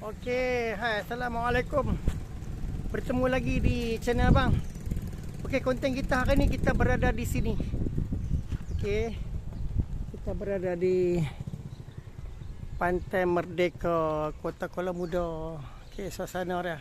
Okey, hai, Assalamualaikum. Bertemu lagi di channel abang. Okey, konten kita hari ni kita berada di sini. Okey. Kita berada di Pantai Merdeka, Kota Kuala Muda. Okey, suasana dia.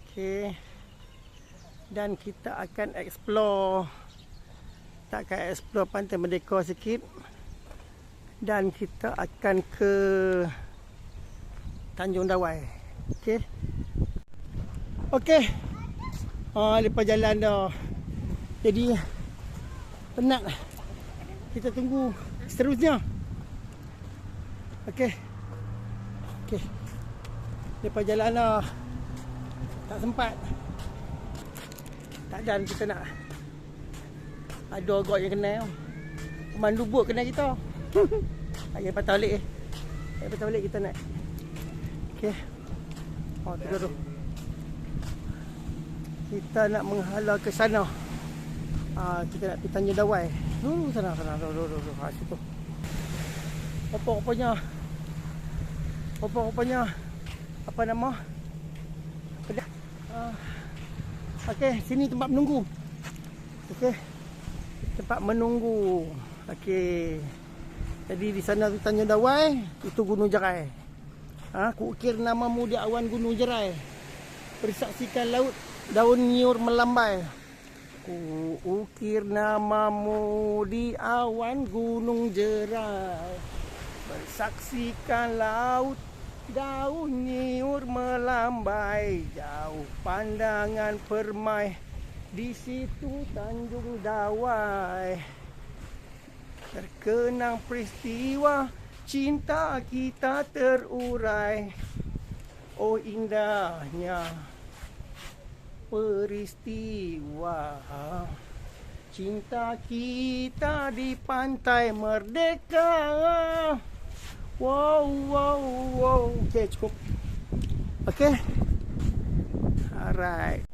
Okey. Dan kita akan explore. Kita akan explore Pantai Merdeka sikit. Dan kita akan ke Tanjung Dawai. Okey. Okey. Lepas jalan dah. Jadi penat. Kita tunggu seterusnya. Okey. Okey. Lepas jalan dah. Tak sempat. Tak ada kita nak. Ada agak yang kena. Pemandu bot kena kita. Ayah patah balik. Ayah patah balik kita nak. Okey. Tu. Kita nak menghala ke sana. Kita nak pergi Tanjung Dawai. Dulu sana. Dulu. Situ. Apa-apanya. Apa nama? Okey, sini tempat menunggu. Okey. Tempat menunggu. Okey. Jadi di sana tu Tanjung Dawai, itu Gunung Jerai. Ku ukir namamu di awan Gunung Jerai, bersaksikan laut daun nyiur melambai. Ku ukir namamu di awan Gunung Jerai, bersaksikan laut daun nyiur melambai. Jauh pandangan permai, di situ Tanjung Dawai. Terkenang peristiwa cinta kita terurai. Oh indahnya peristiwa cinta kita di Pantai Merdeka. Wow. Okey, cukup. Okey. Alright.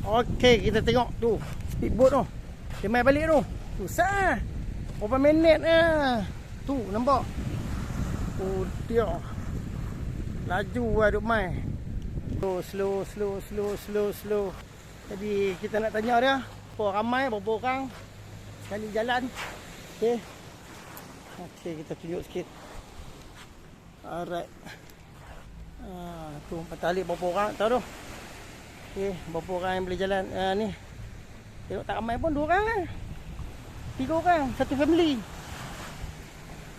Okey, kita tengok tu speedboat tu. Dia mai balik tu. Susah. Berapa minit tu nampak. Oh dia. Laju lah duk mai. Slow. Jadi kita nak tanya dia, berapa ramai, berapa orang sekali jalan. Okey. Okey, kita tunjuk sikit. Alright. Tu patah balik berapa orang tahu tu. Okey, berapa orang yang boleh jalan ni. Tengok tak ramai pun 2 orang lah. 3 orang, satu family.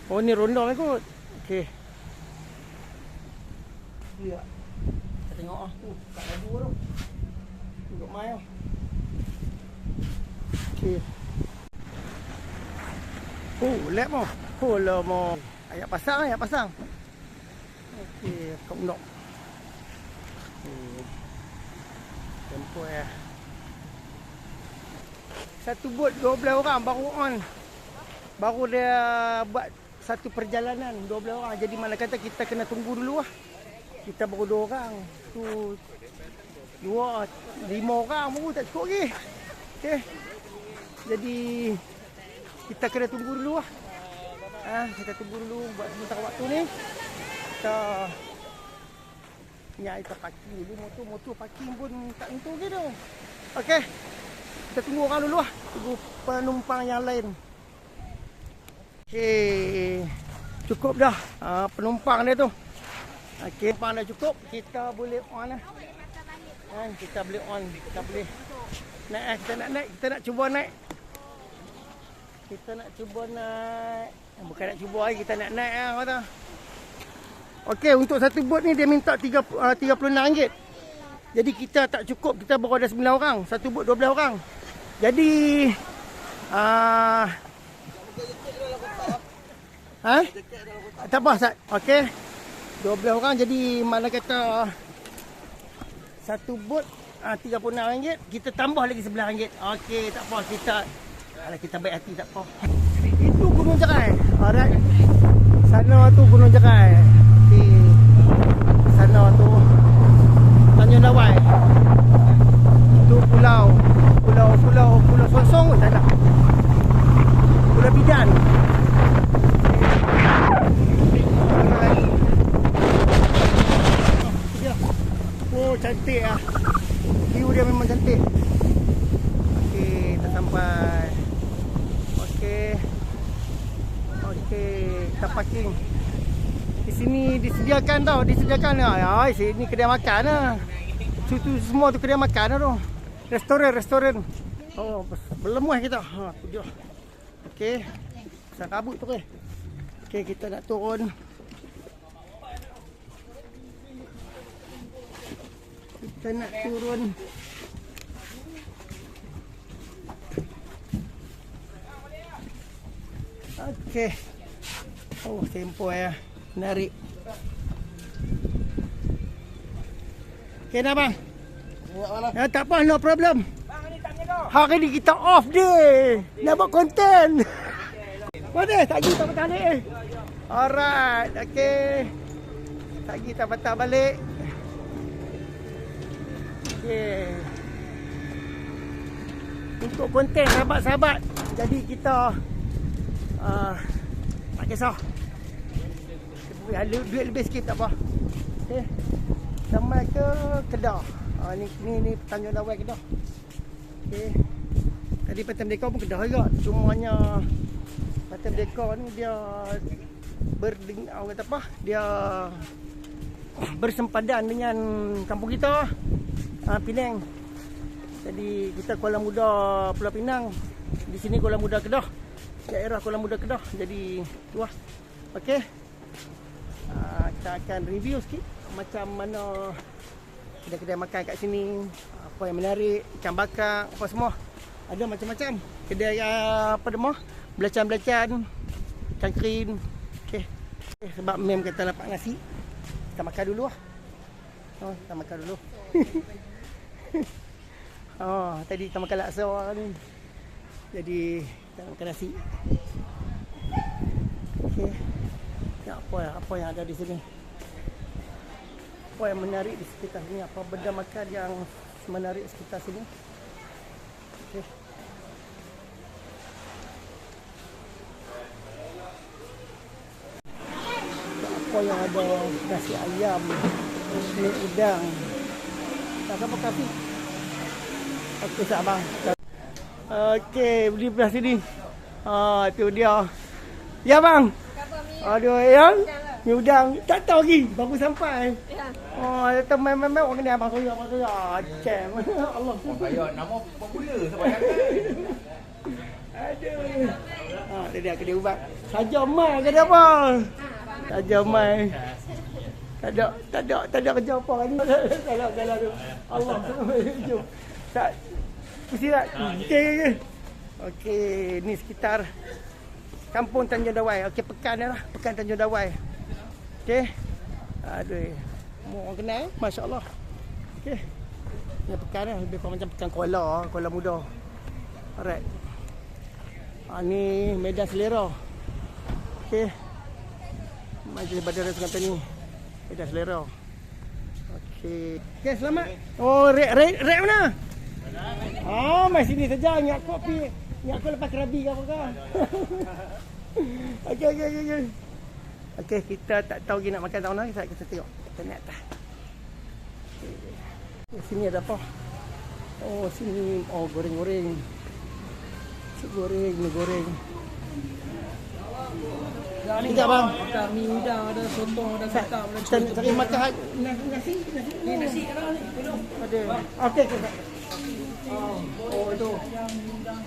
Oh ni ronda ikut. Okey. Lihat. Kita tengok tu, tak laju tu. Tengok mai tu. Okey. Lap mo. Lama. Ayat pasang. Okey, kau nak. Tempo Satu bot 12 orang baru on. Baru dia buat satu perjalanan 12 orang. Jadi mana kata kita kena tunggu dulu lah. Kita baru 2 orang. Tu 5 orang baru tak cukup lagi. Okey. Jadi kita kena tunggu dulu lah. Kita tunggu dulu buat sementara waktu ni. Kita parking dulu. Motor parking pun tak tentu gitu. Okey. Kita tunggu orang dulu lah. Tunggu penumpang yang lain. Okey. Cukup dah penumpang dia tu. Okey, penumpang dah cukup. Kita boleh on lah. Kita boleh on. Kita boleh naik. Kita nak naik. Kita nak cuba naik. Bukan nak cuba lagi. Kita nak naik lah kata. Okey, untuk satu bot ni dia minta RM36. Jadi kita tak cukup. Kita baru ada 9 orang. Satu bot 12 orang. Jadi tak apa Ustaz. Okey. 12 orang jadi mana kata satu bot RM36. Kita tambah lagi RM11. Okey, tak apa kita baik hati, tak apa. Itu Gunung Jerai. Alright. Sana tu Gunung Jerai. Sana tu Tanjung Dawai. Itu pulau Sonsong tak ada. Pulau Bidan. cantik lah. View dia memang cantik. Okey, dah sampai. Okey. Okey, kita parking. Di sini disediakan tau, disediakan. Ay, sini kedai makan lah. Itu semua tu kedai makan lah tu. Restoran. Oh, berlemuh kita. Ha, tu dia. Okey. Pasal kabut tu ke. Okey, kita nak turun. Kita nak turun. Okey. Oh, tempoh ya. Menarik. Okey dah bang. Ya, tak apa, no problem. Bang, ni tak menjaga. Hari ni kita off day. Nak buat konten. Mana? Tak pergi tak patah balik. Alright, okey. Tak pergi tak patah balik. Okey. Untuk konten sahabat-sahabat. Jadi kita tak kisah. Duit lebih sikit tak apa. Okey. Sampai ke Kedah. Ni Tanjung Dawai Kedah. Okey. Tadi Patam Dekor pun Kedah juga. Cumanya Patam Dekor ni dia kata apa? Dia bersempadan dengan kampung kita, Penang. Jadi kita Kuala Muda Pulau Pinang. Di sini Kuala Muda Kedah. Daerah Kuala Muda Kedah. Jadi luas. Okey. Kita akan review sikit macam mana kedai-kedai makan kat sini, apa yang menarik, ikan bakar, apa semua. Ada macam-macam. Kedai apa nama? Belacan-belacan, cangkrin. Okey. Sebab mem kata lapak nasi. Kita makan dulu lah. Oh, kita makan dulu. Oh, tadi kita makan laksa ni. Jadi kita makan nasi. Okey. Apa yang ada di sini? Apa yang menarik di sekitar sini? Apa benda makan yang menarik di sekitar sini? Okey. Apa yang ada? Nasi ayam, mie udang. Tak apa kapi. Okey, tak bang. Okey, beli belah sini. Tu dia. Ya bang. Aduh, yang mie udang tak tahu lagi, baru sampai. Ya. Oh, tu main orang ni abang saya, Acem. Allah. Orang kaya nama popular sebab kata. Aduh. Dia kedai ubat. Saja mai ke dia apa? Saja mai. Tak ada kerja apa ni. Salah tu. Allah. Jom. Tak. Mesti tak. Okey, ni sekitar Kampung Tanjung Dawai. Okey, pekan lah. Pekan Tanjung Dawai. Okey. Aduh. Semua orang kenal. Masya-Allah. Okey. Ni pekan lah. Lebih kurang macam pekan Kuala Muda. Alright. Ni Medan Selera. Okey. Majlis Badar Kata ni. Medan Selera. Okey. Okey, selamat. Oh, rek mana? Oh, mai sini saja. Ingat kopi. Ni aku lepas kerabi ke apa ke? Okey. Okey, kita tak tahu lagi nak makan tahun lagi. Kita tengok. Kita naik atas. Okay. Sini ada apa? Oh, sini. Oh, goreng-goreng. Ni goreng. Ni tak bang? Ada mie udang, ada sotong, ada kakak, ada Kita cari makan nasi. Ni nasi kalau ni. Ada. Okey. Oh itu.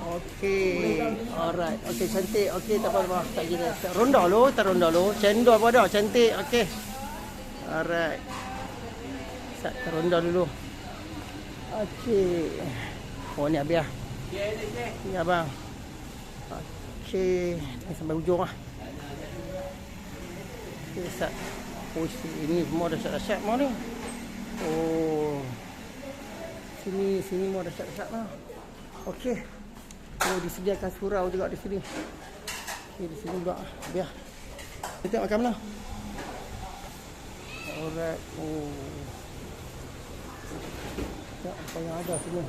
Okey. Alright. Okey, cantik. Okey, tak apa-apa. Tak kira. Ronda lo. Cendol apa dah? Cantik. Okey. Alright. Sat ronda dulu. Okey. Oh, ni habis lah. Ni abang. Okey. Ni sampai hujung lah. Okey, sat. Oh, ini semua dah sat-sat semua ni. Oh. Sini semua dah sat-sat lah. Okey. Oh, disediakan surau juga di sini. Okey, di sini juga. Biar. Kita makan mana? Alright. Oh. Ya, apa yang ada sini?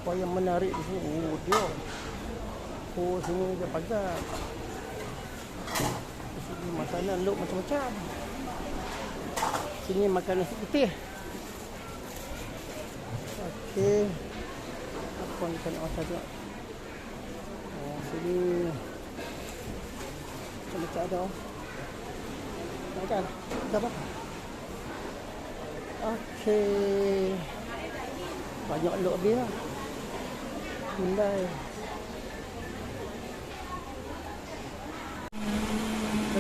Apa yang menarik di sini? Oh, dia. Oh, sini dia pagar. Di sini makanan luk macam-macam. Sini makan nasi putih. Okey. Apa ni kan asal tu? Oh, sini. Macam ada. Makan. Siapa? Okey. Banyak lok dia. Hyundai.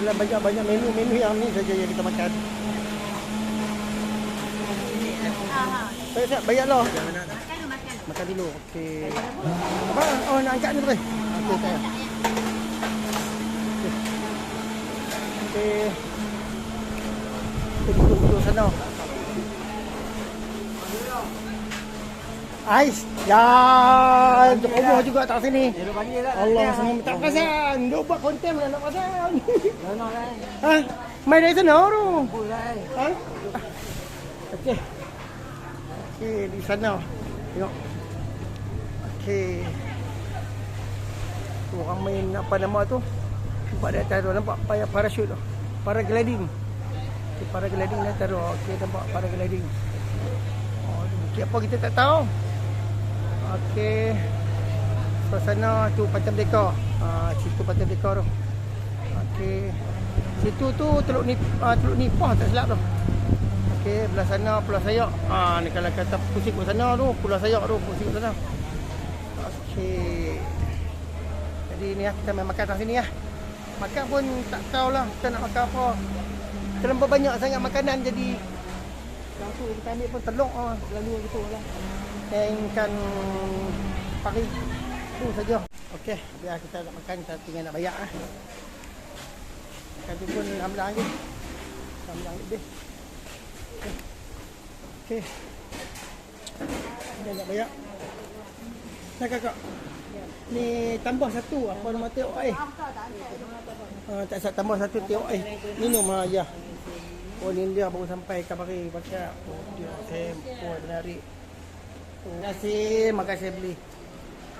Dalam banyak menu yang ni saja yang kita makan. Saya bayar lah. Makan dulu. Okey. Apa? Oh, nak angkat ni boleh? Okey, saya. Okey. Kita duduk sana. Ais. Ya, Allah juga tak sini. Allah semua minta perasan. Duk buat konten mana nak perasan. Ha? Mai dari sana tu. Ha? Okey. Okey, di sana. Tengok. Okey. Tu orang main apa nama tu? Nampak di atas tu, nampak parachute tu. Paragliding. Okay, paragliding dah taruh. Okey, nampak paragliding. Oh, okey, apa kita tak tahu. Okey. Suasana tu Pantai Merdeka. Situ Pantai Merdeka tu. Okey. Situ tu Teluk Nipah tak silap tu. Okey, belah sana Pulau Sayak. Ni kalau kata pusing ke sana tu, Pulau Sayak tu pusing ke sana. Okey. Jadi ni kita main makan kat sini . Makan pun tak tahulah kita nak makan apa. Terlalu banyak sangat makanan jadi langsung kita ambil pun telur selalu gitulah. Ikan pari tu saja. Okey, biar kita nak makan kita tinggal nak bayar . Makan tu pun RM6 je. RM6 lebih. Okey. Kita nak bayar. Nak kakak. Ni tambah satu apa nama teh air. Tak sat tambah satu teh air. Minum ya. Oh ni dia baru sampai Kapari pakai. Oh dia tempo menarik. Terima kasih, makasih beli.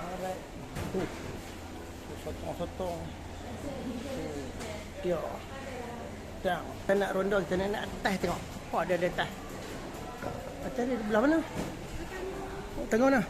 Alright. Sotong. Dia. Tengok. Kita nak ronda, kita nak atas tengok. Oh ada atas. Atas ni belah mana? Tengok nah.